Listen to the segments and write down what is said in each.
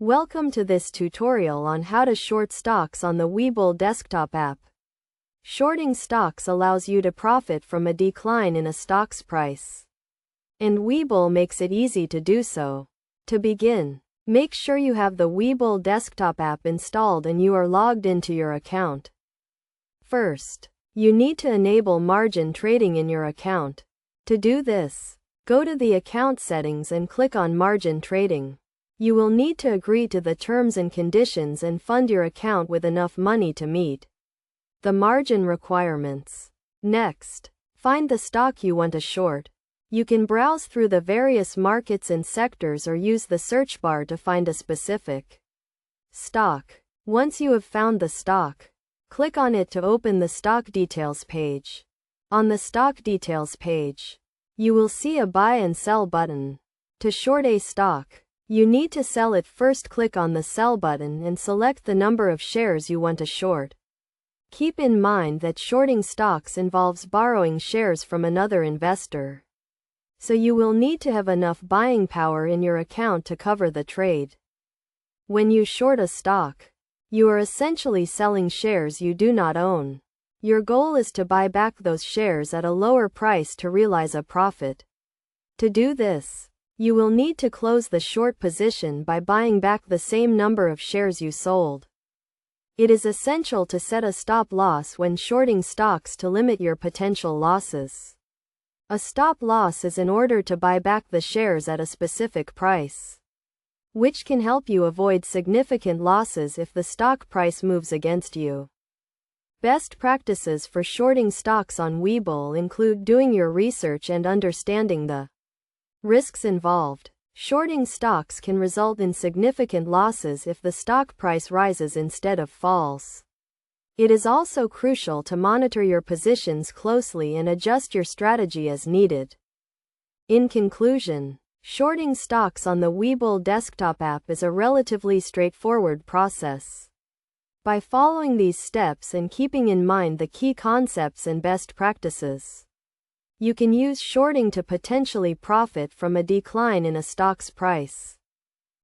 Welcome to this tutorial on how to short stocks on the Webull desktop app. Shorting stocks allows you to profit from a decline in a stock's price. And Webull makes it easy to do so. To begin, make sure you have the Webull desktop app installed and you are logged into your account. First, you need to enable margin trading in your account. To do this, go to the account settings and click on margin trading. You will need to agree to the terms and conditions and fund your account with enough money to meet the margin requirements. Next, find the stock you want to short. You can browse through the various markets and sectors or use the search bar to find a specific stock. Once you have found the stock, click on it to open the stock details page. On the stock details page, you will see a buy and sell button. To short a stock, you need to sell it. First, click on the sell button and select the number of shares you want to short. Keep in mind that shorting stocks involves borrowing shares from another investor, so you will need to have enough buying power in your account to cover the trade. When you short a stock, you are essentially selling shares you do not own. Your goal is to buy back those shares at a lower price to realize a profit. To do this, you will need to close the short position by buying back the same number of shares you sold. It is essential to set a stop loss when shorting stocks to limit your potential losses. A stop loss is in order to buy back the shares at a specific price, which can help you avoid significant losses if the stock price moves against you. Best practices for shorting stocks on Webull include doing your research and understanding the risks involved. Shorting stocks can result in significant losses if the stock price rises instead of falls. It is also crucial to monitor your positions closely and adjust your strategy as needed. In conclusion, shorting stocks on the Webull desktop app is a relatively straightforward process. By following these steps and keeping in mind the key concepts and best practices, you can use shorting to potentially profit from a decline in a stock's price.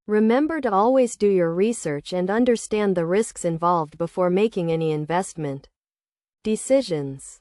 Remember to always do your research and understand the risks involved before making any investment decisions.